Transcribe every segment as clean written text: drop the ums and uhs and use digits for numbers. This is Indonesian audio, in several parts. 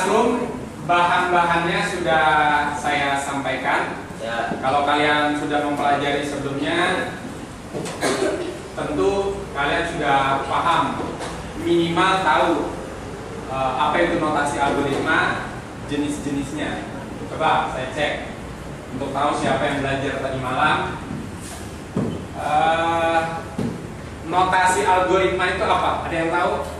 Classroom bahan-bahannya sudah saya sampaikan. Ya. Kalau kalian sudah mempelajari sebelumnya, tentu kalian sudah paham, minimal tahu apa itu notasi algoritma, jenis-jenisnya. Coba saya cek untuk tahu siapa yang belajar tadi malam. Notasi algoritma itu apa? Ada yang tahu?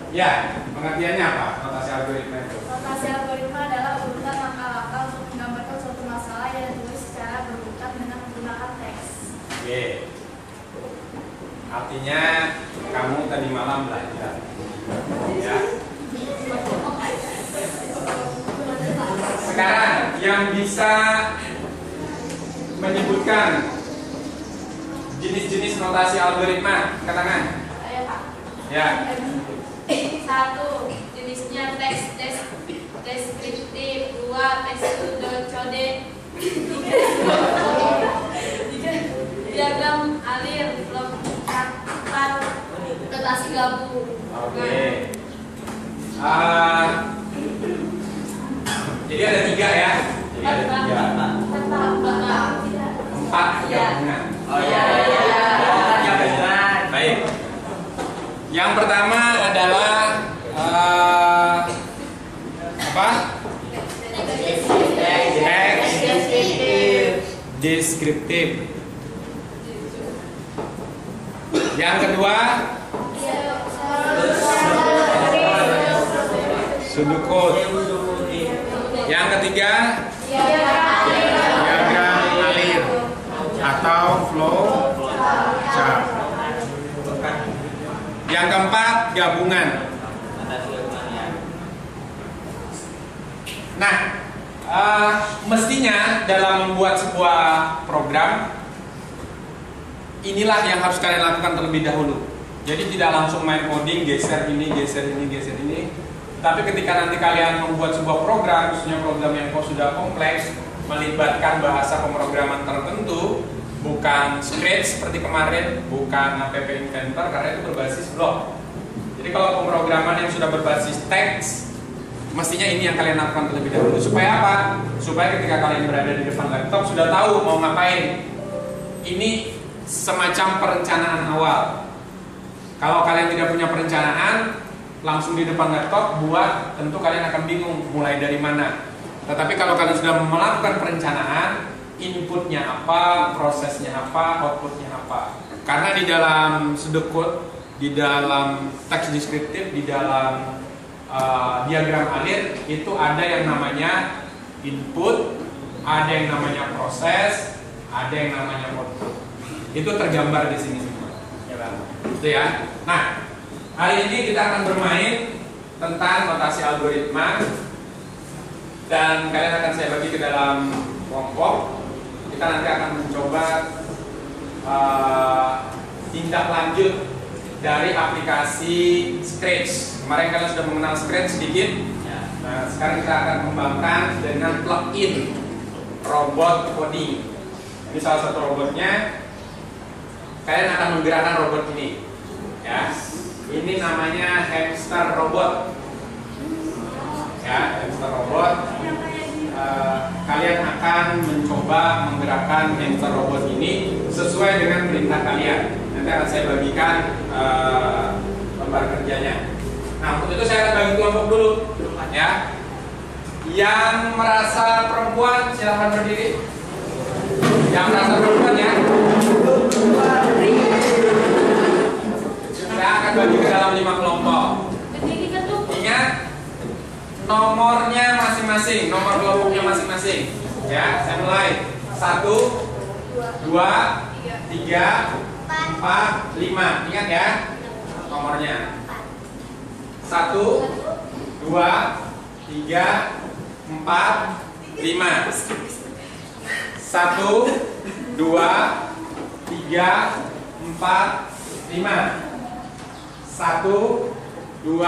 Ya, pengertiannya apa? Notasi algoritma itu? Notasi algoritma adalah urutan langkah-langkah untuk menggambarkan suatu masalah yang ditulis secara berurutan dengan menggunakan teks. Oke. Artinya kamu tadi malam belajar. Ya. Sekarang yang bisa menyebutkan jenis-jenis notasi algoritma, angkat tangan. Saya Pak. Ya. 1. Jenisnya teks deskriptif. 2. Teks pseudocode. 3. Diagram alir. 4. Notasi gabung. Oke. Jadi ada 3 ya. Jadi ada 3. 4 gabungan. Oh iya. Baik. Yang pertama adalah apa? Teks deskriptif. Yang kedua, pseudocode. Yang ketiga, diagram alir atau flow chart. Yang keempat, gabungan. Nah, mestinya dalam membuat sebuah program, inilah yang harus kalian lakukan terlebih dahulu. Jadi tidak langsung main coding, geser ini, geser ini, geser ini. Tapi ketika nanti kalian membuat sebuah program, khususnya program yang sudah kompleks, melibatkan bahasa pemrograman tertentu, bukan Scratch seperti kemarin, bukan app Inventor, karena itu berbasis blok. Jadi kalau pemrograman yang sudah berbasis teks, mestinya ini yang kalian lakukan terlebih dahulu. Supaya apa? Supaya ketika kalian berada di depan laptop sudah tahu mau ngapain. Ini semacam perencanaan awal. Kalau kalian tidak punya perencanaan, langsung di depan laptop buat, tentu kalian akan bingung mulai dari mana. Tetapi kalau kalian sudah melakukan perencanaan, inputnya apa, prosesnya apa, outputnya apa. Karena di dalam pseudocode, di dalam teks deskriptif, di dalam diagram alir itu ada yang namanya input, ada yang namanya proses, ada yang namanya output. Itu tergambar di sini semua. Ya, Bang. Itu ya. Nah, hari ini kita akan bermain tentang notasi algoritma dan kalian akan saya bagi ke dalam kelompok. Kita nanti akan mencoba tindak lanjut dari aplikasi Scratch. Kemarin kalian sudah mengenal Scratch sedikit. Nah, sekarang kita akan kembangkan dengan plugin robot coding. Ini salah satu robotnya. Kalian akan menggerakkan robot ini. Ya. Ini namanya hamster robot. Ya, hamster robot. Kalian akan mencoba menggerakkan hamster robot ini sesuai dengan perintah kalian. Nanti akan saya bagikan lembar kerjanya. Nah, untuk itu saya akan bagi kelompok dulu, ya. Yang merasa perempuan silahkan berdiri. Yang merasa perempuan ya. Saya akan bagi ke dalam 5 kelompok. Ingat, nomornya masing-masing, nomor kelompoknya masing-masing. Ya, saya mulai. 1, 2, 3, 4, 5. Ingat ya nomornya. 1, 2, 3, 4, 5. 1, 2, 3, 4, 5. 1, 2,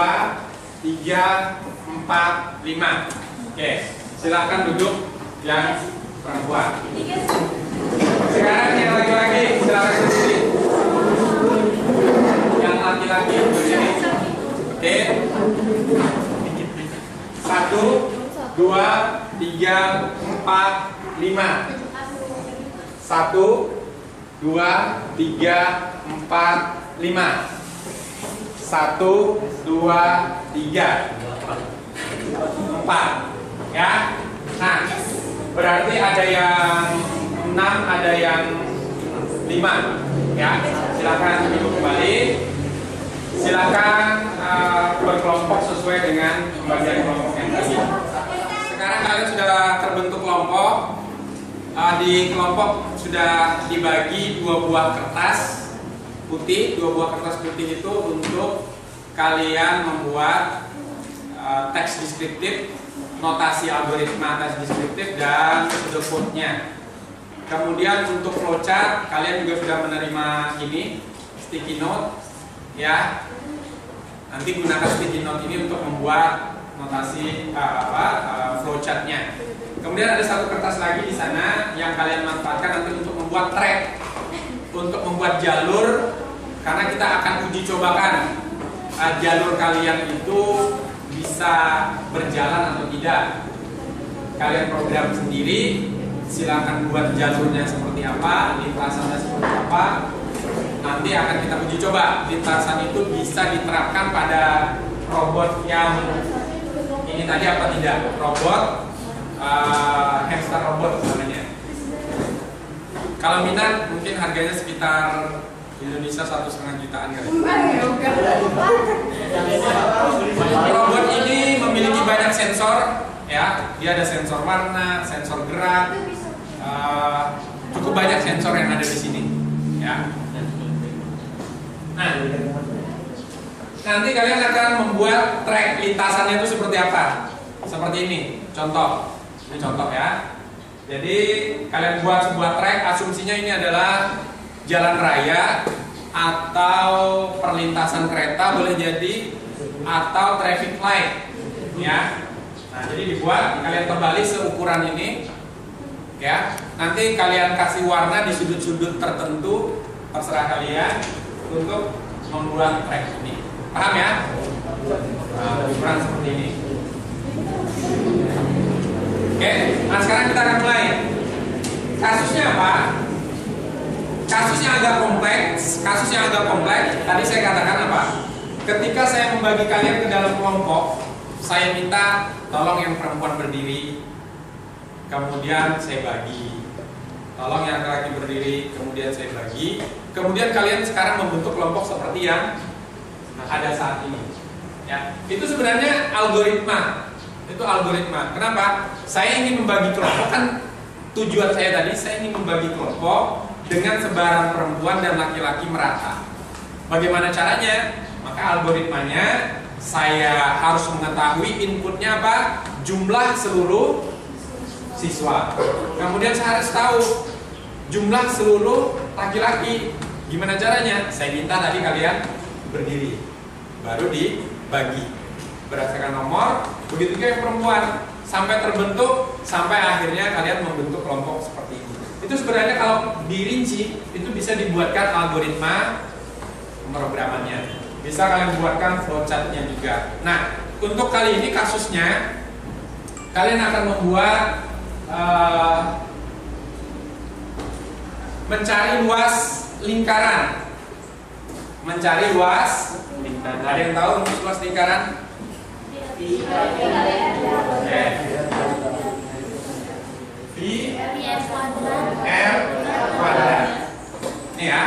3, 4, 5. Oke, silakan duduk yang perempuan. Sekarang yang laki-laki silakan berdiri. Yang laki 3, 4, 5. 1, 2, 3, 4, 5. 1, 2, 3, 4. Ya. Nah, berarti ada yang 6, ada yang 5. Ya. Silakan duduk kembali. Silakan berkelompok sesuai dengan pembagian kelompok yang tadi. Sekarang kalian sudah terbentuk kelompok. Di kelompok sudah dibagi 2 buah kertas putih. 2 buah kertas putih itu untuk kalian membuat teks deskriptif, notasi algoritma teks deskriptif, dan the code-nya. Kemudian untuk flowchart kalian juga sudah menerima ini sticky note, ya. Nanti gunakan sticky note ini untuk membuat notasi flowchart-nya. Kemudian ada 1 kertas lagi di sana yang kalian manfaatkan nanti untuk membuat track, untuk membuat jalur, karena kita akan uji cobakan jalur kalian itu bisa berjalan atau tidak. Kalian program sendiri, silakan buat jalurnya seperti apa, lintasannya seperti apa. Nanti akan kita uji coba lintasan itu bisa diterapkan pada robot yang ini tadi apa tidak, robot hamster robot namanya. Kalau minat mungkin harganya sekitar Indonesia 1,5 jutaan kali. Robot ini memiliki banyak sensor, ya. Dia ada sensor warna, sensor gerak, cukup banyak sensor yang ada di sini, ya. Nah, nanti kalian akan membuat track lintasannya itu seperti apa? Seperti ini, contoh. Ini contoh ya. Jadi kalian buat sebuah track, asumsinya ini adalah jalan raya atau perlintasan kereta, boleh jadi, atau traffic light, ya. Nah, jadi dibuat, kalian kembali seukuran ini, ya. Nanti kalian kasih warna di sudut-sudut tertentu, terserah kalian untuk membuat track ini. Paham ya? Nah, ukuran seperti ini. Oke, nah sekarang kita akan mulai. Kasusnya apa? Kasus yang agak kompleks. Tadi saya katakan apa? Ketika saya membagi kalian ke dalam kelompok, saya minta tolong yang perempuan berdiri, kemudian saya bagi. Tolong yang laki-laki berdiri, kemudian saya bagi. Kemudian kalian sekarang membentuk kelompok seperti yang ada saat ini. Ya, itu sebenarnya algoritma. Itu algoritma. Kenapa? Saya ingin membagi kelompok, kan tujuan saya tadi, saya ingin membagi kelompok dengan sebaran perempuan dan laki-laki merata. Bagaimana caranya? Maka algoritmanya saya harus mengetahui inputnya apa? Jumlah seluruh siswa. Kemudian saya harus tahu jumlah seluruh laki-laki. Gimana caranya? Saya minta tadi kalian berdiri, baru dibagi berdasarkan nomor. Begitu juga yang perempuan, sampai terbentuk, sampai akhirnya kalian membentuk kelompok seperti ini. Itu sebenarnya kalau dirinci itu bisa dibuatkan algoritma pemrogramannya. Bisa kalian buatkan flowchartnya juga. Nah, untuk kali ini kasusnya kalian akan membuat mencari luas lingkaran. Mencari luas lingkaran. Ada yang tahu rumus luas lingkaran? V R kuadrat. Ini ya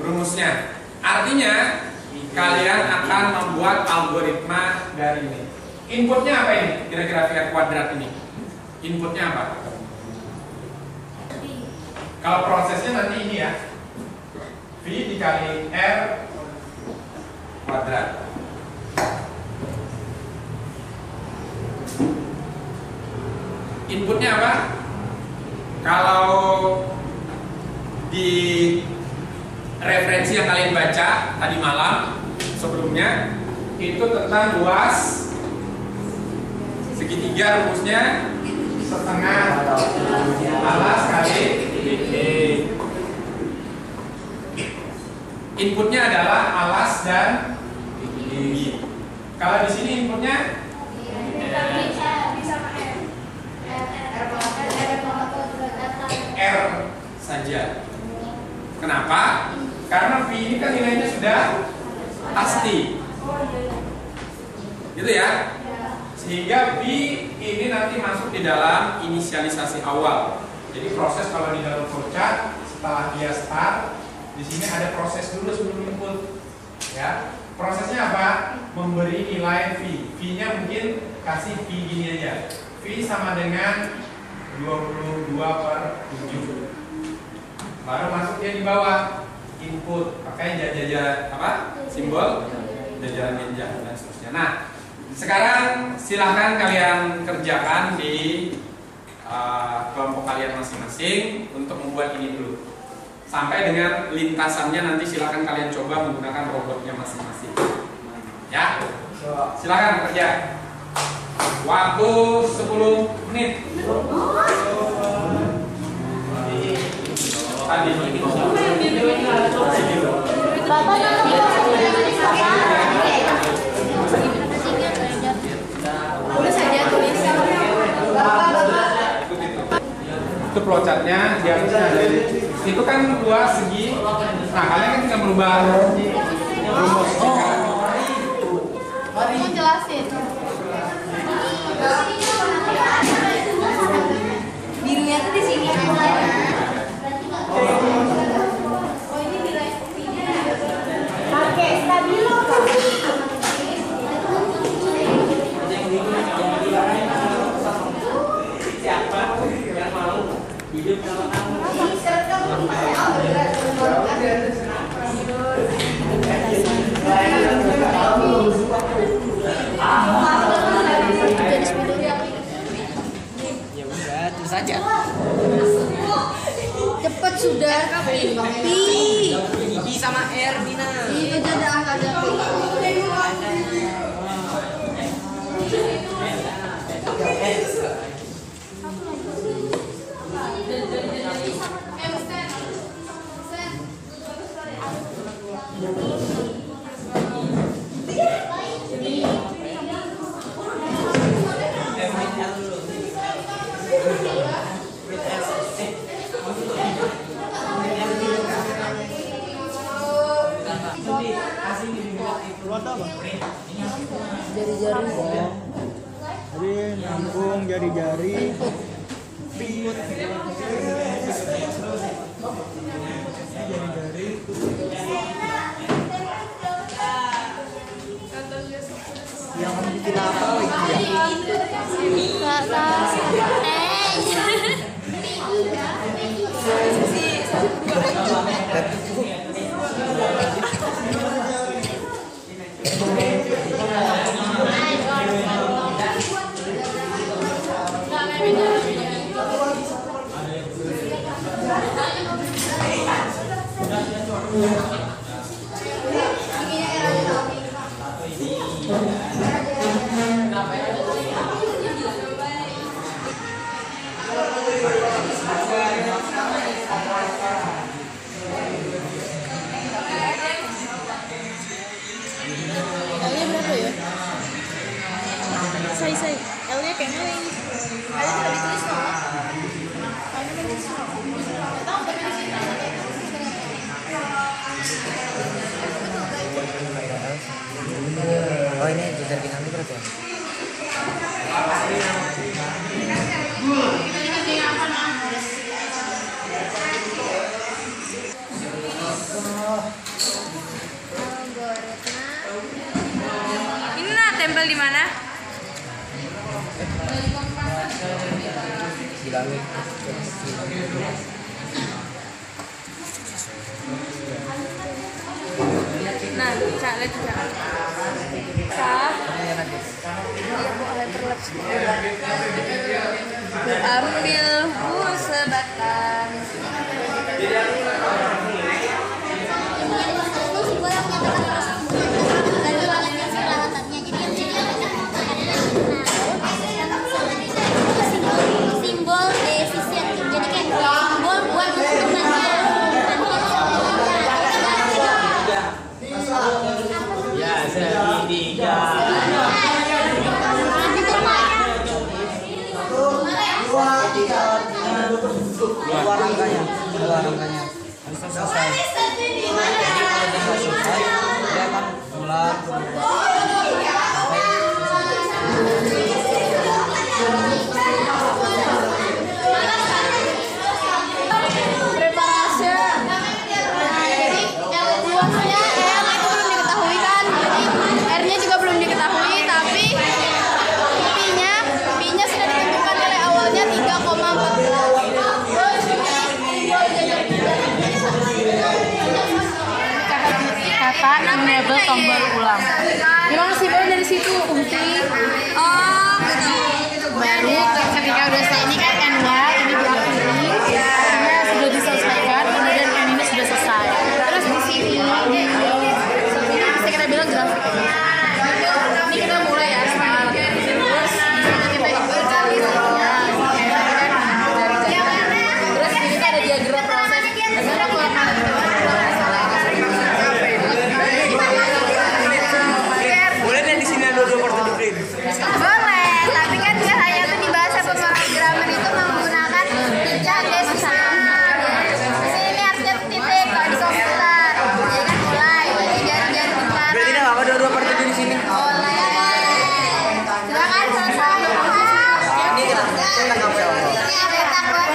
rumusnya. Artinya kalian akan membuat algoritma dari ini. Inputnya apa ini? Kira-kira V R kuadrat ini. Inputnya apa? Kalau prosesnya nanti ini ya, V dikali R kuadrat. Inputnya apa? Kalau di referensi yang kalian baca tadi malam sebelumnya, itu tentang luas segitiga, rumusnya setengah alas kali BD. Inputnya adalah alas dan tinggi. Kalau di sini inputnya saja. Kenapa? Karena V ini kan nilainya sudah pasti, gitu ya. Sehingga V ini nanti masuk di dalam inisialisasi awal. Jadi proses kalau di dalam flowchart setelah dia start, di sini ada proses dulu sebelum input. Ya, prosesnya apa? Memberi nilai V. V-nya mungkin kasih V gini aja. V sama dengan 22/7. Baru masuk dia di bawah input, pakai jajaran apa? Simbol jajaran ninja dan seterusnya. Nah, sekarang silahkan kalian kerjakan di kelompok kalian masing-masing untuk membuat ini dulu. Sampai dengan lintasannya nanti silahkan kalian coba menggunakan robotnya masing-masing. Ya, silahkan kerja. Waktu 10 menit. Tadi ini. Bapak tulis aja, tulis. Itu flowchartnya di atasnya ada. Itu kan dua segi. Nah, kalian kan tinggal merubah rumusnya kan. Mau jelasin. Birunya tuh di sini. Pakai stabilo kan? Siapa yang mau hidup sama kamu? Ya udah, terus aja. Cepet sudah. I sama R Dina. Itu ada angkanya. Jari-jari. Jadi nyambung jari-jari. Jari-jari. Yang bikin apa lagi ya? Nggak tahu. L-nya berapa ya? Say. L-nya kayaknya yang ada tidak ditulis kok. Kayaknya ditulis kok. Nggak tahu tapi di sini. Oh ini jajar kita ini berarti ya? Ini nah tempel di mana? Di langit. Nah, Cak, lihat Cak. Cak. Ini nanti. Iya, Bu, hyperlapse. Ambil sebatang. Simbol defisien, jadi kayak simbol buat menentukannya. Ya, segitiga. Dua, tiga. selesai. Jadi kalau dia nggak selesai, dia akan ulang Preparasi. Jadi luasnya R itu belum diketahui kan. Jadi R-nya juga belum diketahui, tapi Pi-nya sudah ditentukan oleh awalnya 3,4. Kata enable tombol ulang. Gimana sih baru dari situ Unti? Oh, baru ketika udah selesai ini kan N2 ini diakhiri, karena sudah diselesaikan, kemudian N ini sudah selesai. Terus di sini bisa kita bilang grafik. Ini kita mulai ya start. Terus kita ikut jari terus ini ada diagram proses. Karena kalau boleh deh di sini ada 2 portfolio print. boleh, tapi kan biasanya tuh di bahasa pemrograman itu menggunakan tiga desa. Sini artinya titik kalau di komputer. Jadi kan mulai, jari-jari depan. Berarti nggak apa-apa 2 portfolio di sini. Boleh. Silakan selesai. Ini kita ngapain? Ini cetak buat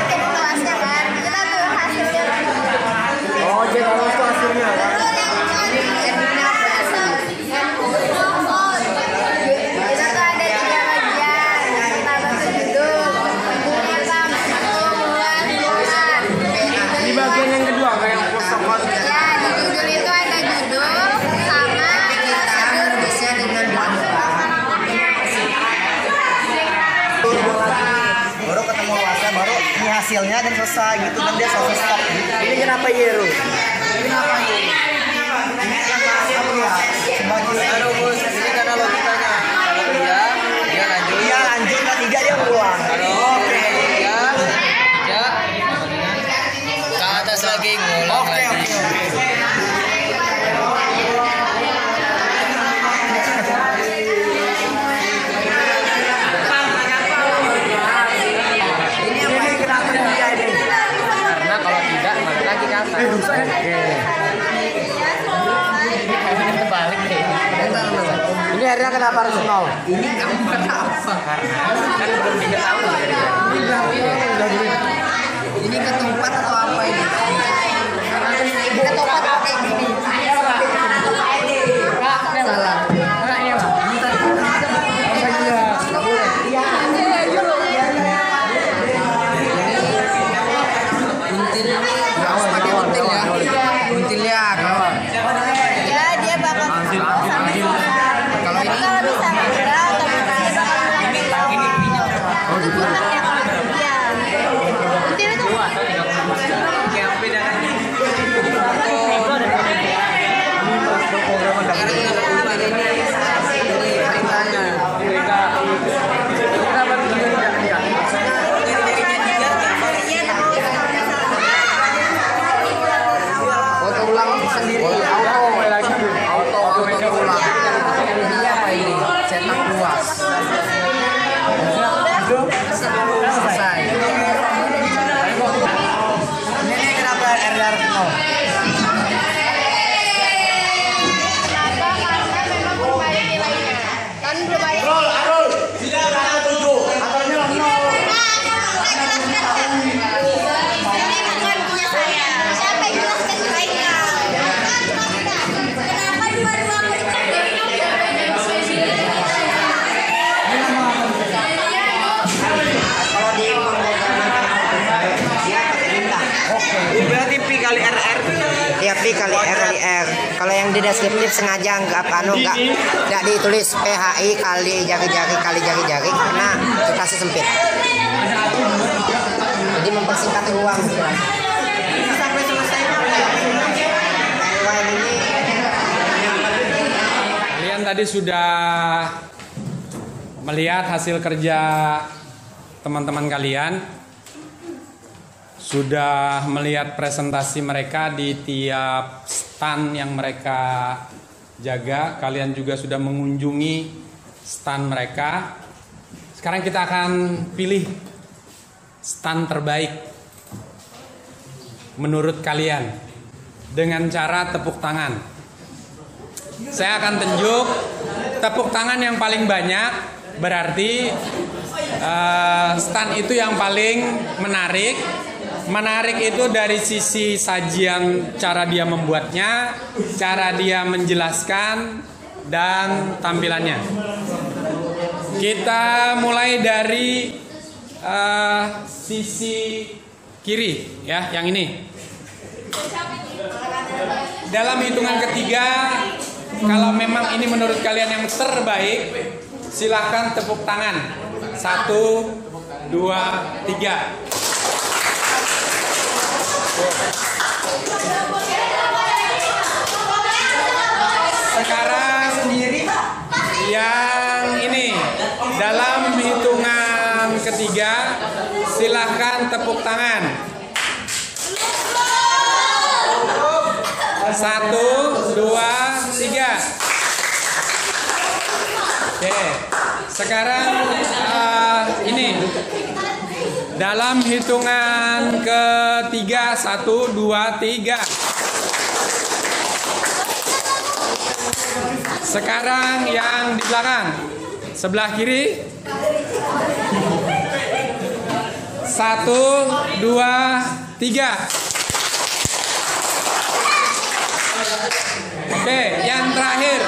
kita kelasnya kan. Kita tuh hasilnya. Oh, jadi kalau itu hasilnya kan? Kita tuh ada 3 bagian. Pertama tuh judul, Di bagian yang kedua kayak protokol. ya, di judul itu ada judul sama prosedur Bisa dengan baru ketemu luasnya, baru ini hasilnya dan selesai gitu, dan dia selesai stop. Ini kenapa Yeru? Ini kenapa Yeru? Ini kenapa apa ya? Sebagai ini karena logikanya. Kalau dia lanjut. Dia lanjut, kalau tidak dia pulang. Oke. Ya. Ke atas lagi ngulang Oke. Ini kenapa dia ini? Karena kalau tidak balik lagi ke atas. Ini terbalik deh. Ini akhirnya kenapa harus 0? Ini kamu kenapa? Karena kan belum diketahui. Ini ketupat atau apa ini? ketupat pakai gini. Salah. Untilnya kawan. Ya, dia bakal sampai selesai. Kalau bisa enggak otomatis dia bakal ulang. Itu putarnya kalau iya. Until itu Foto ulang sendiri, auto ulang. Ini apa ini? Cetak luas. Selesai. Ini kenapa RR 0? kenapa? Karena memang belum ada nilainya. Kan belum ada. Ini bukan punya saya. Siapa yang jelaskan nilainya? Kenapa dua-dua Kalau di dia pakai bintang. Oke. Berarti pi kali RR. Ya pi kali R kali R. Kalau yang di deskriptif sengaja nggak ditulis PHI kali jari-jari kali jari-jari karena dikasih sempit. Jadi mempersingkat ruang. Sampai selesai ini Kalian tadi sudah melihat hasil kerja teman-teman kalian, sudah melihat presentasi mereka di tiap stand yang mereka jaga. Kalian juga sudah mengunjungi stand mereka. Sekarang kita akan pilih stand terbaik. menurut kalian dengan cara tepuk tangan? Saya akan tunjuk tepuk tangan yang paling banyak, berarti stand itu yang paling menarik. Menarik itu dari sisi sajian, cara dia membuatnya, cara dia menjelaskan, dan tampilannya. Kita mulai dari sisi kiri, ya, yang ini. Dalam hitungan ketiga, kalau memang ini menurut kalian yang terbaik, silahkan tepuk tangan. 1, 2, 3. Sekarang yang ini, dalam hitungan ketiga, silahkan tepuk tangan. 1, 2, 3. Oke. Sekarang ini dalam hitungan ketiga, 1, 2, 3. Sekarang yang di belakang, sebelah kiri. 1, 2, 3. Oke, yang terakhir.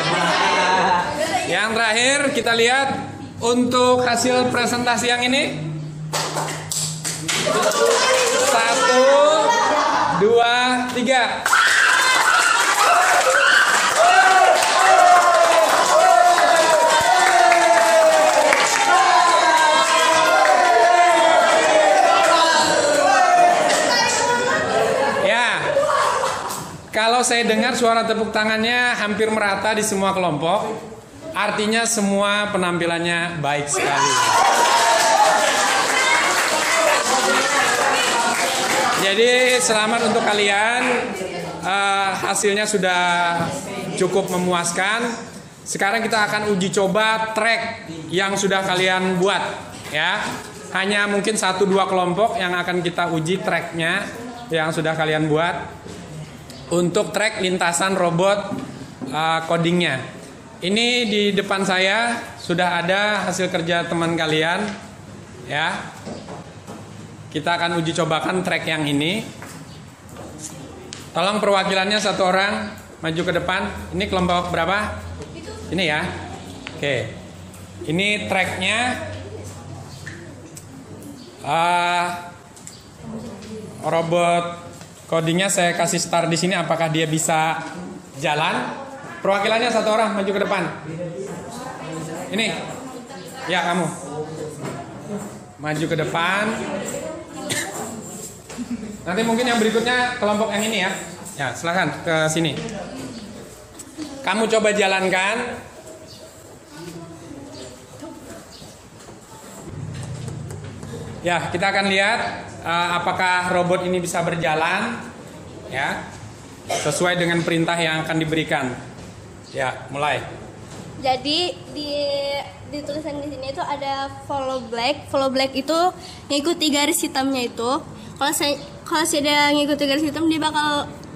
Yang terakhir kita lihat untuk hasil presentasi yang ini. 1, 2, 3. Kalau saya dengar suara tepuk tangannya hampir merata di semua kelompok, artinya semua penampilannya baik sekali. Jadi selamat untuk kalian, hasilnya sudah cukup memuaskan. Sekarang kita akan uji coba track yang sudah kalian buat, ya. Hanya mungkin 1-2 kelompok yang akan kita uji tracknya yang sudah kalian buat. Untuk track lintasan robot codingnya. Ini di depan saya sudah ada hasil kerja teman kalian, ya. Kita akan uji cobakan track yang ini. Tolong perwakilannya 1 orang maju ke depan. Ini kelompok berapa? Ini ya. Oke. Ini tracknya. Robot codingnya saya kasih start di sini. Apakah dia bisa jalan? Perwakilannya 1 orang maju ke depan. Ini, ya kamu maju ke depan. Nanti mungkin yang berikutnya kelompok yang ini ya. Ya, silakan ke sini. Kamu coba jalankan. Ya, kita akan lihat apakah robot ini bisa berjalan, ya, sesuai dengan perintah yang akan diberikan. Ya, mulai. Jadi di tulisan di sini itu ada follow black. Follow black itu ngikuti garis hitamnya itu. Kalau saya ngikuti garis hitam,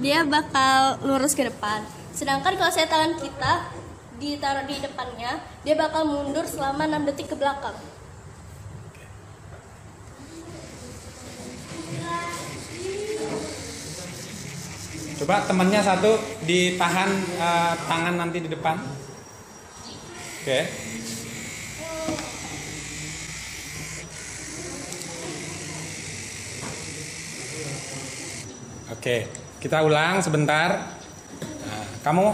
dia bakal lurus ke depan. Sedangkan kalau saya tangan kita ditaruh di depannya, dia bakal mundur selama 6 detik ke belakang. Coba temannya 1 ditahan tangan nanti di depan. Oke. Oke, kita ulang sebentar. Nah, kamu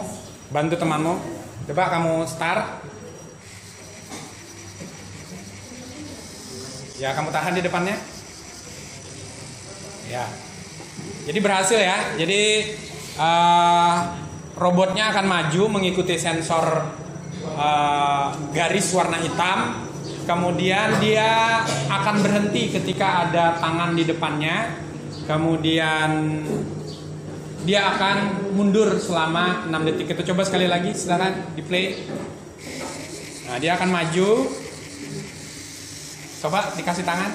bantu temanmu. Coba kamu start. Ya, kamu tahan di depannya. Ya. Jadi berhasil ya. Jadi robotnya akan maju mengikuti sensor garis warna hitam. Kemudian dia akan berhenti ketika ada tangan di depannya. Kemudian dia akan mundur selama 6 detik. Kita coba sekali lagi, silakan di play. Nah, dia akan maju. Coba dikasih tangan.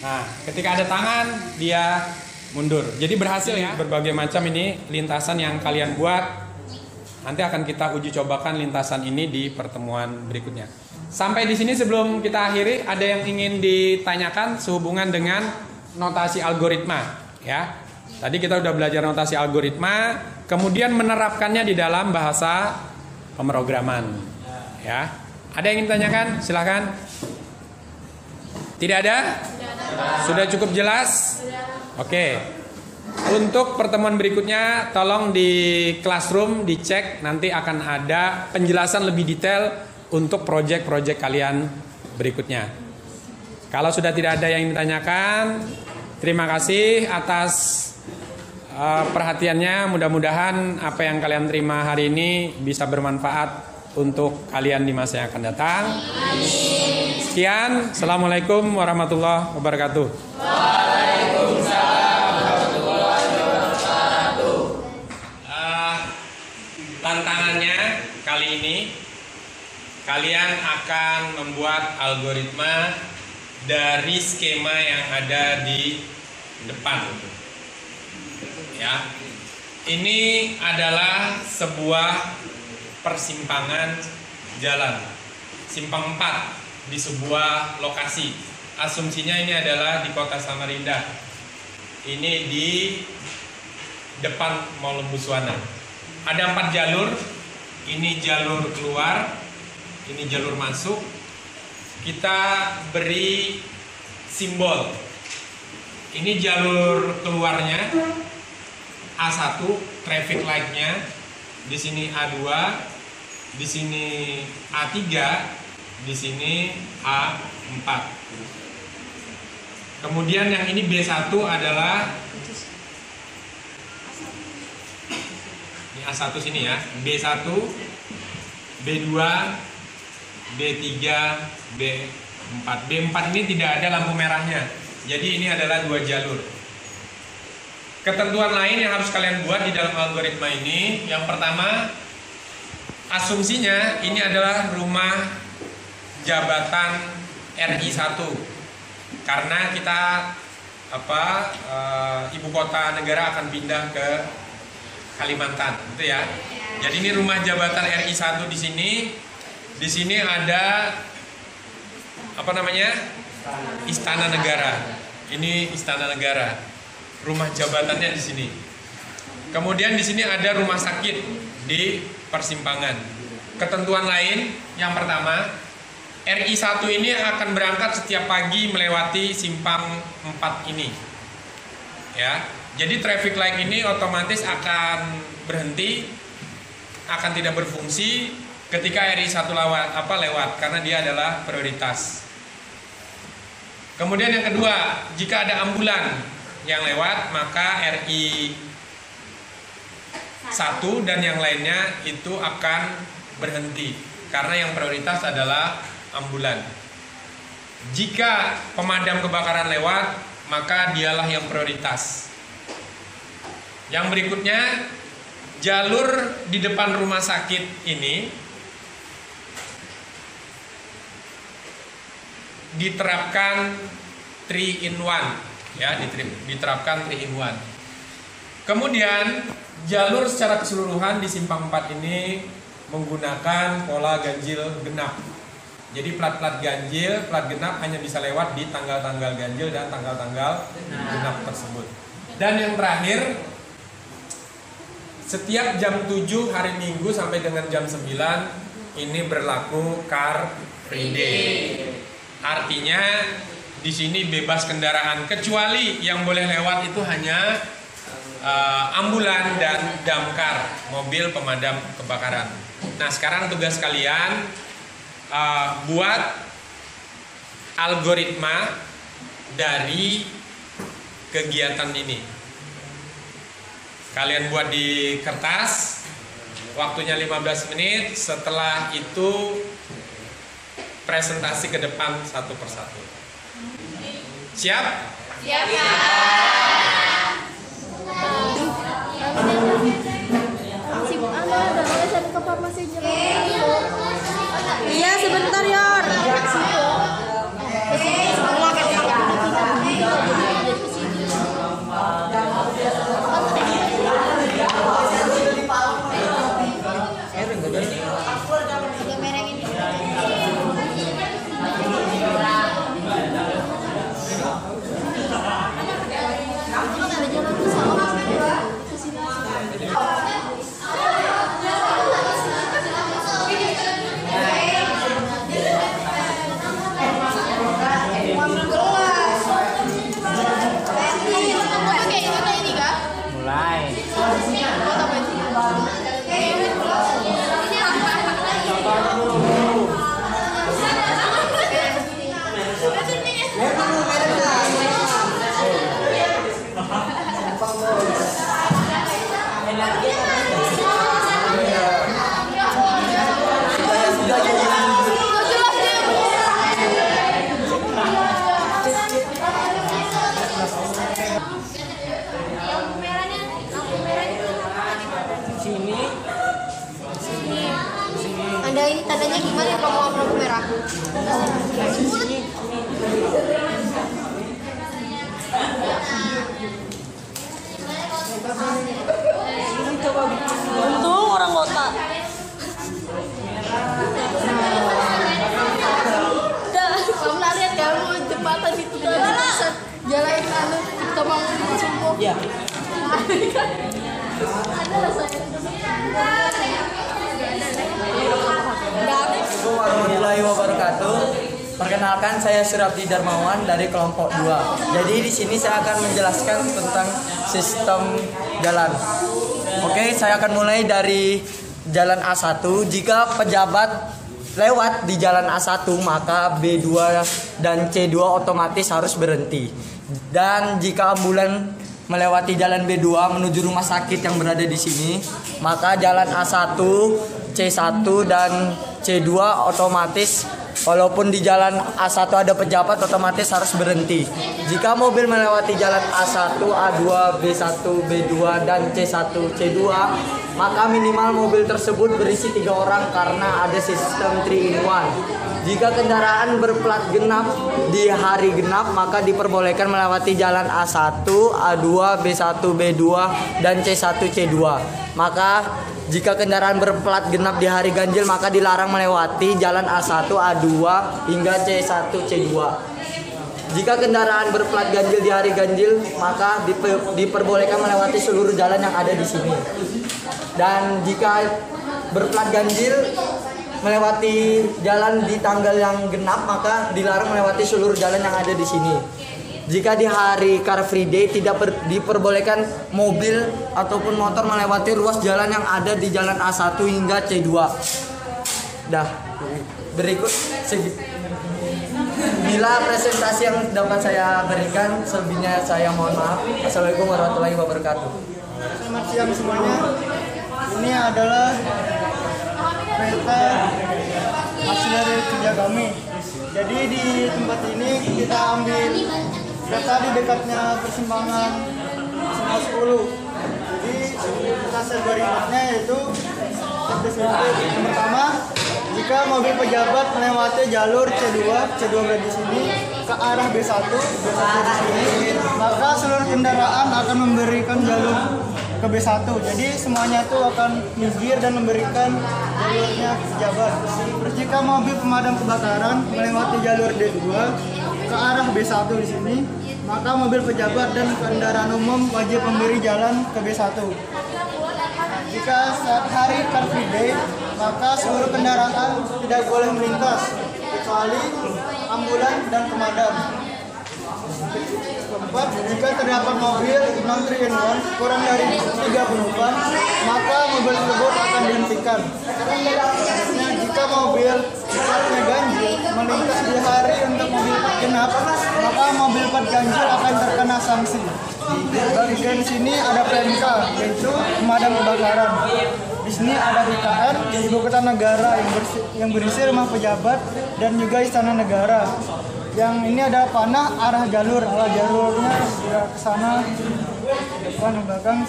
Nah, ketika ada tangan, dia mundur. Jadi berhasil ya berbagai macam ini lintasan yang kalian buat. Nanti akan kita uji cobakan lintasan ini di pertemuan berikutnya. Sampai di sini sebelum kita akhiri, ada yang ingin ditanyakan sehubungan dengan notasi algoritma ya. Tadi kita udah belajar notasi algoritma, kemudian menerapkannya di dalam bahasa pemrograman ya. Ada yang ingin ditanyakan? Silahkan. Tidak ada? Sudah cukup jelas? Oke. Untuk pertemuan berikutnya tolong di classroom dicek, nanti akan ada penjelasan lebih detail untuk proyek-proyek kalian berikutnya. Kalau sudah tidak ada yang ditanyakan, terima kasih atas perhatiannya. Mudah-mudahan apa yang kalian terima hari ini bisa bermanfaat untuk kalian di masa yang akan datang. Sekian, assalamualaikum warahmatullahi wabarakatuh. Waalaikumsalam warahmatullahi wabarakatuh. Tantangannya kali ini kalian akan membuat algoritma dari skema yang ada di depan. Ya, ini adalah sebuah persimpangan jalan, simpang 4 di sebuah lokasi. Asumsinya ini adalah di kota Samarinda. Ini di depan Mall Lembusuana. Ada 4 jalur. Ini jalur keluar, ini jalur masuk. Kita beri simbol. Ini jalur keluarnya A1, traffic light-nya. Di sini A2, di sini A3, di sini A4. Kemudian yang ini B1 adalah ini A1 sini ya, B1, B2, B3, B4. B4 ini tidak ada lampu merahnya. Jadi ini adalah 2 jalur. Ketentuan lain yang harus kalian buat di dalam algoritma ini, yang pertama, asumsinya ini adalah rumah jabatan RI1, karena kita ibu kota negara akan pindah ke Kalimantan, gitu ya. Jadi ini rumah jabatan RI1 di sini. Di sini ada Istana Negara. Ini Istana Negara. Rumah jabatannya di sini. Kemudian di sini ada rumah sakit di persimpangan. Ketentuan lain yang pertama, RI1 ini akan berangkat setiap pagi melewati simpang 4 ini. Ya. Jadi traffic light ini otomatis akan berhenti, akan tidak berfungsi ketika RI1 lewat karena dia adalah prioritas. Kemudian yang kedua, jika ada ambulan yang lewat, maka RI1 dan yang lainnya itu akan berhenti karena yang prioritas adalah ambulan. Jika pemadam kebakaran lewat, maka dialah yang prioritas. Yang berikutnya, jalur di depan rumah sakit ini diterapkan 3 in 1. Ya, diterapkan 3 in 1. Kemudian jalur secara keseluruhan di simpang 4 ini menggunakan pola ganjil genap. Jadi plat-plat ganjil, plat genap hanya bisa lewat di tanggal-tanggal ganjil dan tanggal-tanggal genap tersebut. Dan yang terakhir, setiap jam 7 hari Minggu sampai dengan jam 9 ini berlaku Car Free Day. Artinya di sini bebas kendaraan, kecuali yang boleh lewat itu hanya ambulan dan damkar, mobil pemadam kebakaran. Nah, sekarang tugas kalian buat algoritma dari kegiatan ini. Kalian buat di kertas, waktunya 15 menit. Setelah itu presentasi ke depan satu persatu. Siap? Siap. Iya, sebentar, Yor. Ke sini. Ada ini tandanya gimana ya kalau mau lampu merah? Untung orang kota. Kamu nggak lihat kamu jembatan itu kan bisa jalan anu Tomang Sumpo. Iya. Ada rasanya. Assalamualaikum warahmatullahi wabarakatuh. Perkenalkan, saya Surabdi Darmawan dari kelompok 2. Jadi di sini saya akan menjelaskan tentang sistem jalan. Oke, saya akan mulai dari jalan A1. Jika pejabat lewat di jalan A1, maka B2 dan C2 otomatis harus berhenti. Dan jika ambulan melewati jalan B2 menuju rumah sakit yang berada di sini, maka jalan A1, C1 dan C2 otomatis, walaupun di jalan A1 ada pejabat, otomatis harus berhenti. Jika mobil melewati jalan A1, A2, B1, B2 dan C1, C2, maka minimal mobil tersebut berisi 3 orang karena ada sistem 3-in-1. Jika kendaraan berplat genap di hari genap, maka diperbolehkan melewati jalan A1, A2, B1, B2 dan C1, C2. Maka jika kendaraan berplat genap di hari ganjil, maka dilarang melewati jalan A1, A2 hingga C1, C2. Jika kendaraan berplat ganjil di hari ganjil, maka diperbolehkan melewati seluruh jalan yang ada di sini. Dan jika berplat ganjil melewati jalan di tanggal yang genap, maka dilarang melewati seluruh jalan yang ada di sini. Jika di hari Car Free Day tidak diperbolehkan mobil ataupun motor melewati ruas jalan yang ada di jalan A1 hingga C2. Dah, berikut bila presentasi yang dapat saya berikan, selebihnya saya mohon maaf. Assalamualaikum warahmatullahi wabarakatuh. Selamat siang semuanya. Ini adalah kereta hasil dari kerja kami. Jadi di tempat ini kita ambil kereta di dekatnya persimpangan 10. Jadi hasil berikutnya yaitu yang pertama, jika mobil pejabat melewati jalur C2 berada di sini ke arah B1 di sini, maka seluruh kendaraan akan memberikan jalur ke B1. Jadi semuanya itu akan minggir dan memberikan jalurnya ke pejabat. Terus jika mobil pemadam kebakaran melewati jalur D2 ke arah B1 di sini, maka mobil pejabat dan kendaraan umum wajib memberi jalan ke B1. Jika saat hari Car Free Day, maka seluruh kendaraan tidak boleh melintas kecuali ambulan dan pemadam. Keempat, jika terdapat mobil non 3-in-1 kurang dari 3 penumpang, maka mobil tersebut akan dihentikan. Selanjutnya, jika mobil platnya ganjil melintas di hari untuk mobil plat genap, maka mobil plat ganjil akan terkena sanksi. Bagian sini ada PMK, yaitu pemadam kebakaran. Di sini ada BKN, Ibu Kota Negara yang berisi rumah pejabat dan juga istana negara. Yang ini ada panah arah jalurnya sudah ke sana, depan dan belakang.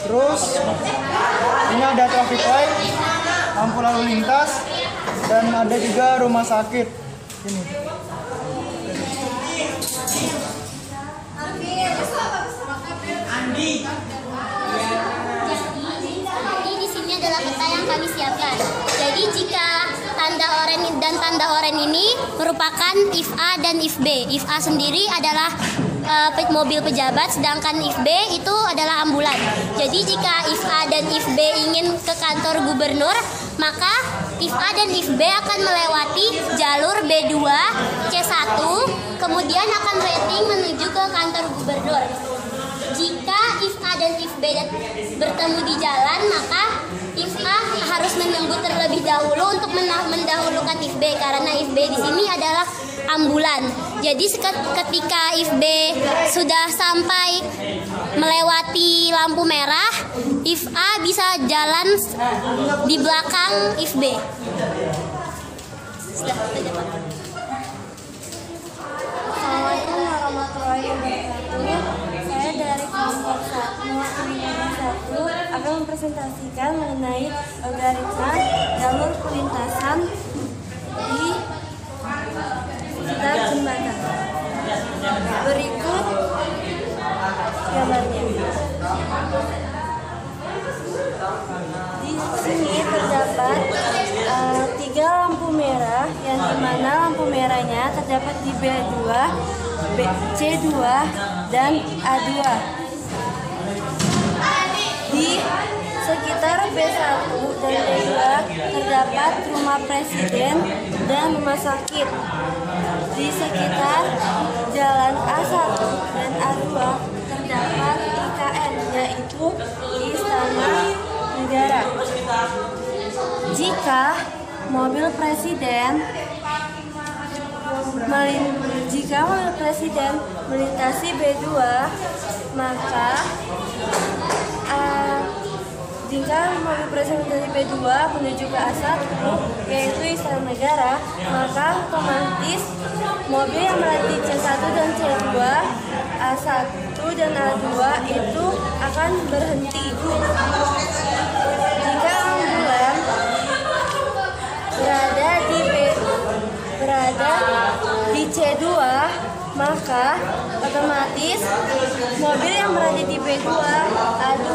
Terus ini ada traffic light, lampu lalu lintas, dan ada juga rumah sakit. Ini. Jadi di sini adalah peta yang kami siapkan. Jadi jika tanda oranye dan tanda oranye ini merupakan if A dan if B. If A sendiri adalah mobil pejabat, sedangkan if B itu adalah ambulan. Jadi jika if A dan if B ingin ke kantor gubernur, maka if A dan if B akan melewati jalur B2, C1, kemudian akan rating menuju ke kantor gubernur. Jika if A dan if B bertemu di jalan, maka if A harus menunggu terlebih dahulu untuk mendahulukan if B, karena if B di sini adalah ambulan. Jadi ketika if B sudah sampai melewati lampu merah, if A jalan di belakang IFB. Sudah saja, Pak. Assalamualaikum warahmatullahi wabarakatuh. Saya dari kelompok 1 akan mempresentasikan mengenai algoritma jalur perlintasan di sekitar jembatan. Berikut gambarnya. Di sini terdapat 3 lampu merah, yang dimana lampu merahnya terdapat di B2, C2, dan A2. Di sekitar B1 dan B2 terdapat rumah presiden dan rumah sakit. Di sekitar jalan A1 dan A2 terdapat IKN, yaitu Istana Negara. Jika mobil presiden melintasi B2, maka jika mobil presiden dari B2 menuju ke A1, yaitu Istana Negara, maka otomatis mobil yang melewati C1 dan C2, A1 dan A2 itu akan berhenti. Jika ambulan berada di C2, maka otomatis mobil yang berada di B2, A2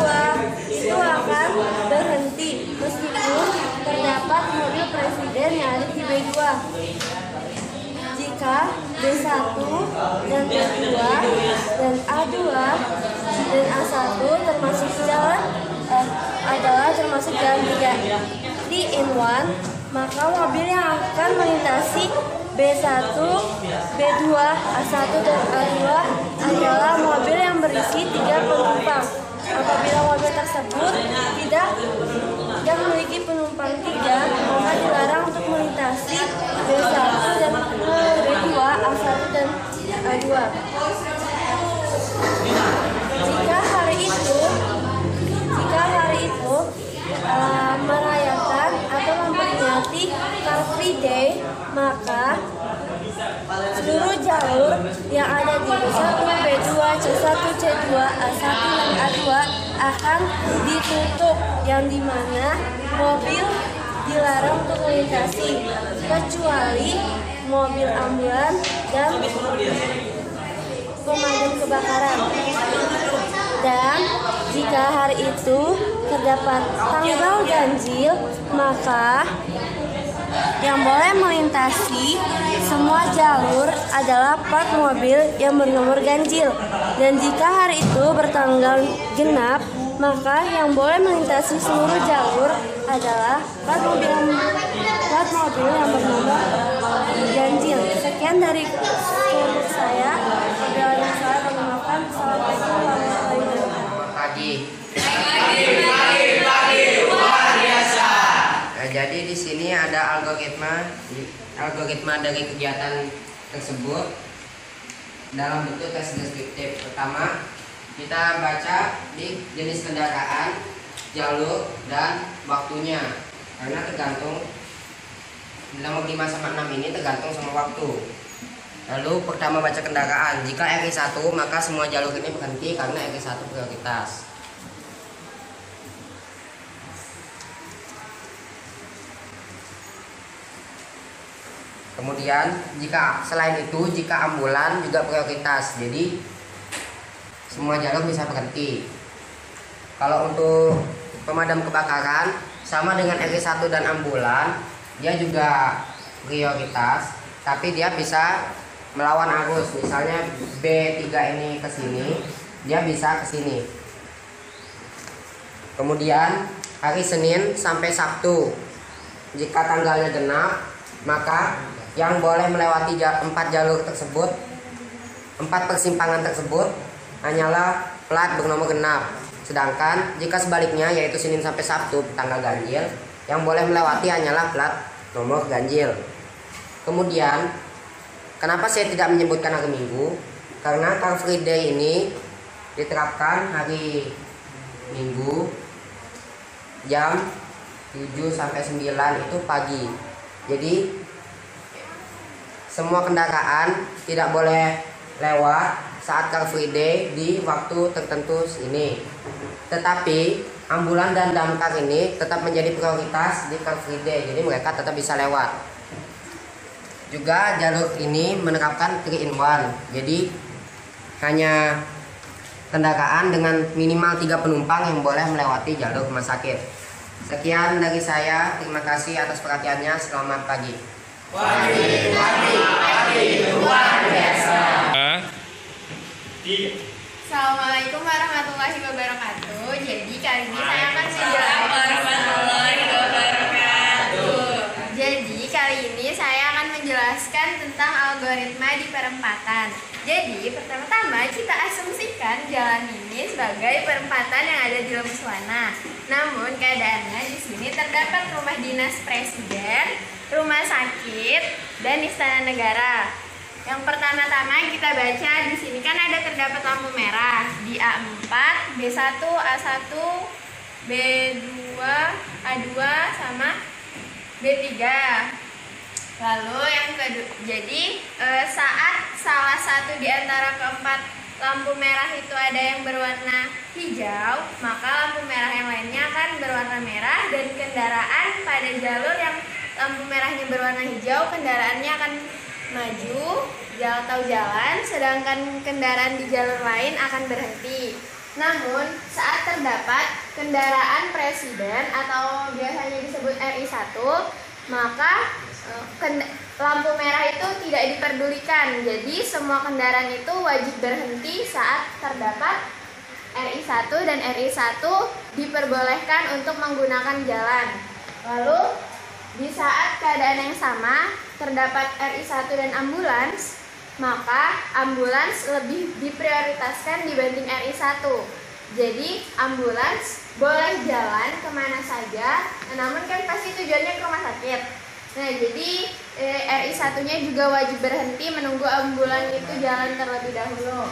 itu akan berhenti meskipun terdapat mobil presiden yang ada di B2. Jika B1 dan B2 dan A2 dan A1 termasuk jalan termasuk jalan 3-in-1, maka mobil yang akan melintasi B1, B2, A1 dan A2 adalah mobil yang berisi 3 penumpang. Apabila mobil tersebut tidak memiliki penumpang 3, maka dilarang untuk melintasi B1 dan B2, A1 dan A2. Jika hari itu merayakan atau memperingati Car Free Day, maka seluruh jalur yang ada di B1, B2, C1, C2, A1 dan A2 akan ditutup, yang dimana mobil dilarang untuk melintasi kecuali mobil ambulan dan pemadam kebakaran. Dan jika hari itu terdapat tanggal ganjil, maka yang boleh melintasi semua jalur adalah plat mobil yang bernomor ganjil. Dan jika hari itu bertanggal genap, maka yang boleh melintasi seluruh jalur adalah plat mobil yang bernomor ganjil. Sekian dari kelompok saya. Assalamualaikum warahmatullahi wabarakatuh. Pagi luar biasa. Nah, jadi di sini ada algoritma dari kegiatan tersebut dalam bentuk tes deskriptif. Pertama, kita baca di jenis kendaraan, jalur, dan waktunya. Karena tergantung nomor 5 sama 6 ini tergantung sama waktu. Lalu pertama baca kendaraan. Jika RI1 maka semua jalur ini berhenti karena RI1 prioritas. Kemudian selain itu jika ambulan juga prioritas. Jadi semua jalur bisa berhenti. Kalau untuk pemadam kebakaran sama dengan RI1 dan ambulan, dia juga prioritas, tapi dia bisa melawan arus. Misalnya B3 ini ke sini, dia bisa ke sini. Kemudian hari Senin sampai Sabtu, jika tanggalnya genap, maka yang boleh melewati 4 jalur tersebut, 4 persimpangan tersebut hanyalah plat bernomor genap. Sedangkan jika sebaliknya, yaitu Senin sampai Sabtu tanggal ganjil, yang boleh melewati hanyalah plat nomor ganjil. Kemudian kenapa saya tidak menyebutkan hari Minggu? Karena Car Free Day ini diterapkan hari Minggu jam 7 sampai 9 itu pagi. Jadi semua kendaraan tidak boleh lewat saat Car Free Day di waktu tertentu ini. Tetapi ambulan dan damkar ini tetap menjadi prioritas di Car Free Day. Jadi mereka tetap bisa lewat. Juga jalur ini menerapkan 3-in-1. Jadi hanya kendaraan dengan minimal 3 penumpang yang boleh melewati jalur rumah sakit. Sekian dari saya. Terima kasih atas perhatiannya. Selamat pagi. Pagi luar biasa. Assalamualaikum warahmatullahi wabarakatuh. Jadi kali ini saya akan menjelaskan tentang algoritma di perempatan. Jadi pertama-tama kita asumsikan jalan ini sebagai perempatan yang ada di Lemswana. Namun keadaannya di sini terdapat rumah dinas presiden, rumah sakit, dan istana negara. Yang pertama-tama kita baca di sini kan ada terdapat lampu merah di A4, B1, A1, B2, A2 sama B3. Lalu yang kedua, jadi saat salah satu di antara keempat lampu merah itu ada yang berwarna hijau, maka lampu merah yang lainnya akan berwarna merah, dan kendaraan pada jalur yang lampu merahnya berwarna hijau, kendaraannya akan maju atau jalan, sedangkan kendaraan di jalur lain akan berhenti. Namun saat terdapat kendaraan presiden atau biasanya disebut RI1, maka lampu merah itu tidak diperdulikan. Jadi semua kendaraan itu wajib berhenti saat terdapat RI1, dan RI1 diperbolehkan untuk menggunakan jalan. Lalu di saat keadaan yang sama terdapat RI1 dan ambulans, maka ambulans lebih diprioritaskan dibanding RI1. Jadi ambulans boleh jalan kemana saja, namun kan pasti tujuannya ke rumah sakit. Nah, jadi RI1-nya juga wajib berhenti menunggu ambulan itu jalan terlebih dahulu.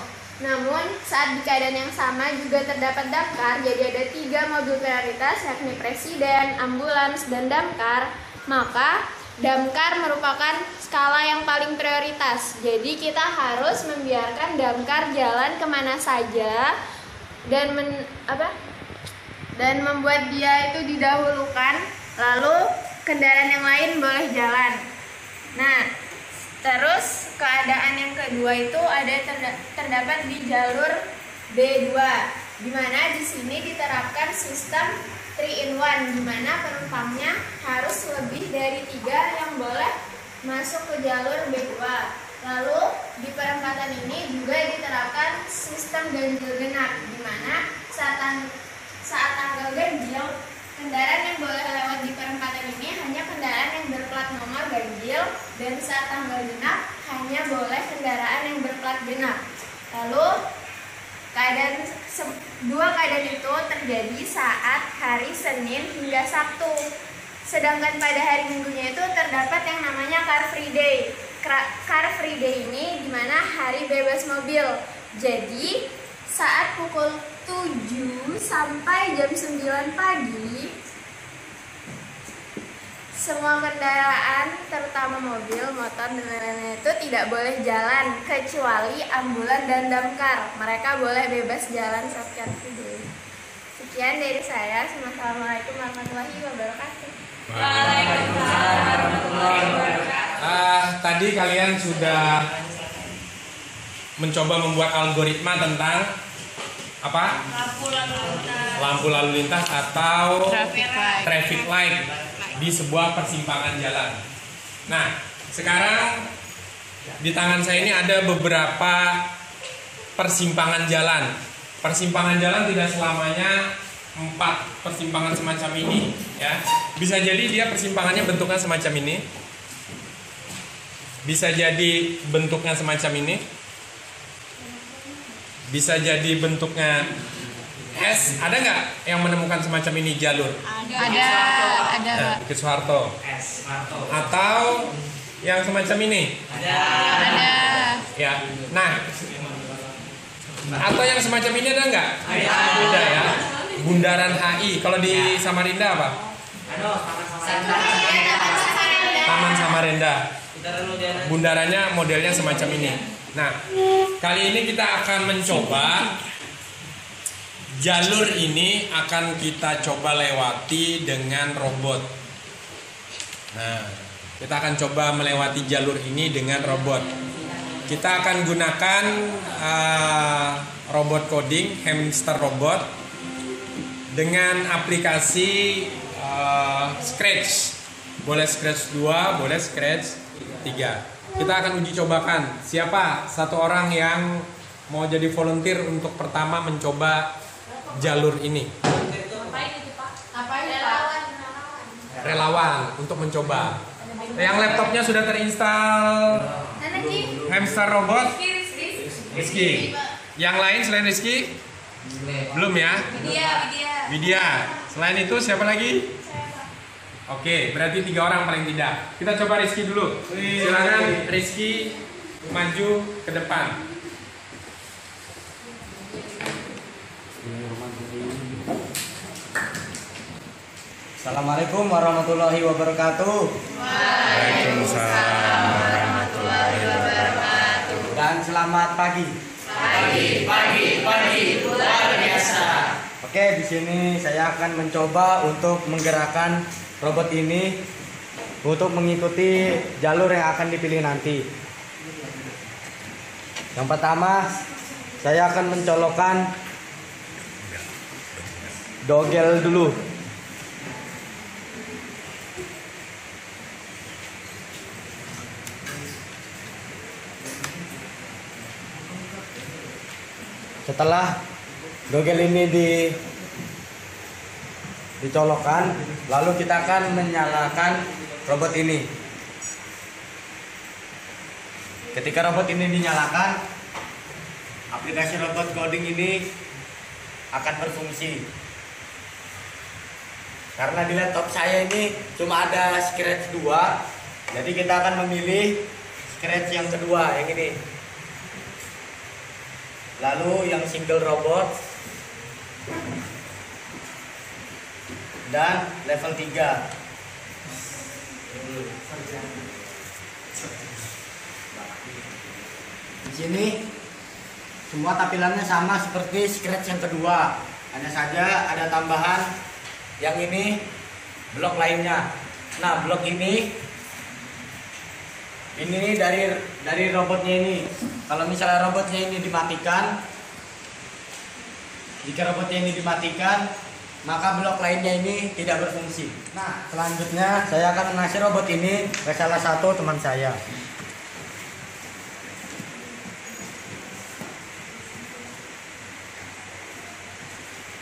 Namun saat di keadaan yang sama juga terdapat damkar, jadi ada 3 mobil prioritas, yakni presiden, ambulans, dan damkar. Maka damkar merupakan skala yang paling prioritas. Jadi kita harus membiarkan damkar jalan kemana saja dan membuat dia itu didahulukan, lalu kendaraan yang lain boleh jalan. Nah, terus keadaan yang kedua itu ada terdapat di jalur B2, di mana di sini diterapkan sistem 3-in-1, di mana penumpangnya harus lebih dari 3 yang boleh masuk ke jalur B2. Lalu di perempatan ini juga diterapkan sistem ganjil genap, di mana saat tanggal ganjil, kendaraan yang boleh lewat di perempatan ini hanya kendaraan yang berplat nomor ganjil, dan saat tanggal genap hanya boleh kendaraan yang berplat genap. Lalu dua keadaan itu terjadi saat hari Senin hingga Sabtu. Sedangkan pada hari Minggunya itu terdapat yang namanya Car Free Day. Car Free Day ini dimana hari bebas mobil. Jadi saat pukul 7 sampai jam 9 pagi, semua kendaraan terutama mobil, motor, dan lain-lain itu tidak boleh jalan kecuali ambulan dan damkar. Mereka boleh bebas jalan saat Car Free Day. Sekian dari saya. Assalamualaikum warahmatullahi wabarakatuh. Waalaikumsalam warahmatullahi wabarakatuh. Tadi kalian sudah mencoba membuat algoritma tentang apa? Lampu lalu lintas atau traffic light di sebuah persimpangan jalan. Nah, sekarang di tangan saya ini ada beberapa persimpangan jalan. Persimpangan jalan tidak selamanya 4 persimpangan semacam ini, ya. Bisa jadi dia persimpangannya bentuknya semacam ini. Bisa jadi bentuknya semacam ini. Bisa jadi bentuknya S. Ada nggak yang menemukan semacam ini jalur? Ada. Nah, Bukit Soeharto. Atau yang semacam ini? Ada. Ya. Nah, atau yang semacam ini ada nggak? Ada ya. Bundaran HI. Kalau di Samarinda apa? Taman Samarinda. Bundarannya modelnya semacam ini. Nah, kali ini kita akan mencoba jalur ini akan kita coba lewati dengan robot. Nah, kita akan coba melewati jalur ini dengan robot. Kita akan gunakan robot coding, hamster robot dengan aplikasi Scratch. Boleh Scratch 2, boleh Scratch 3. Kita akan uji cobakan siapa satu orang yang mau jadi volunteer untuk pertama mencoba jalur ini. Relawan untuk mencoba. Yang laptopnya sudah terinstal hamster robot? Rizky. Yang lain selain Rizky? Belum ya? Widya. Selain itu siapa lagi? Oke, berarti 3 orang paling tidak. Kita coba Rizky dulu. Silakan Rizky maju ke depan. Assalamualaikum warahmatullahi wabarakatuh. Waalaikumsalam warahmatullahi wabarakatuh. Dan selamat pagi. Pagi, luar biasa. Oke, di sini saya akan mencoba untuk menggerakkan robot ini untuk mengikuti jalur yang akan dipilih nanti. Yang pertama, saya akan mencolokkan dogel dulu. Setelah dogel ini dicolokkan, lalu kita akan menyalakan robot ini. Ketika robot ini dinyalakan, aplikasi robot coding ini akan berfungsi. Karena di laptop saya ini cuma ada Scratch 2, jadi kita akan memilih Scratch yang kedua, yang ini. Lalu yang single robot dan level 3. Di sini semua tampilannya sama seperti Scratch yang kedua. Hanya saja ada tambahan yang ini blok lainnya. Nah, blok ini dari robotnya ini. Kalau misalnya robotnya ini dimatikan, jika robotnya ini dimatikan, maka blok lainnya ini tidak berfungsi. Nah, selanjutnya saya akan mengasih robot ini ke salah satu teman saya.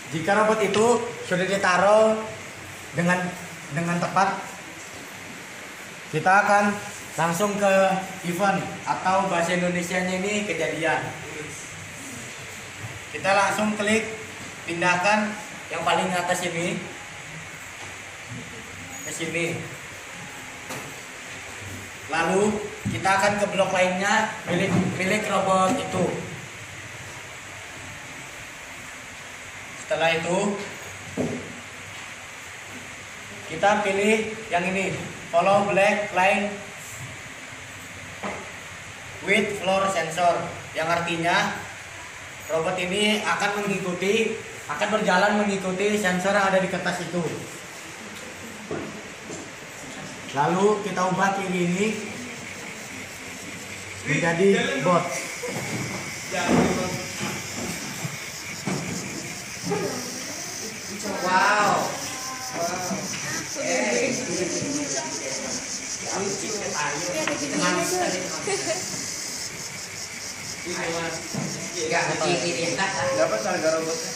Jika robot itu sudah ditaruh dengan tepat, kita akan langsung ke event atau bahasa Indonesianya ini kejadian. Kita langsung klik pindahkan yang paling atas ini ke sini. Lalu kita akan ke blok lainnya, pilih robot itu. Setelah itu kita pilih yang ini, follow black line with floor sensor, yang artinya robot ini akan berjalan mengikuti sensor yang ada di kertas itu. Lalu kita ubah kiri ini menjadi bot. Wow. Dapat harga robotnya?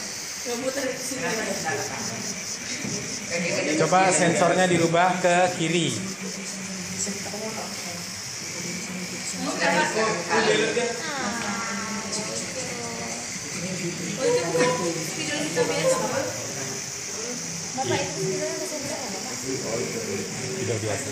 Coba sensornya dirubah ke kiri. Tidak biasa.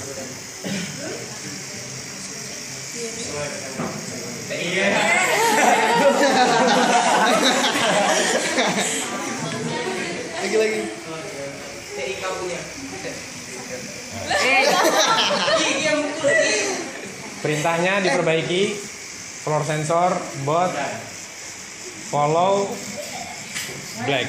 Lagi. TIK punya. Perintahnya diperbaiki, floor sensor, bot, follow, black.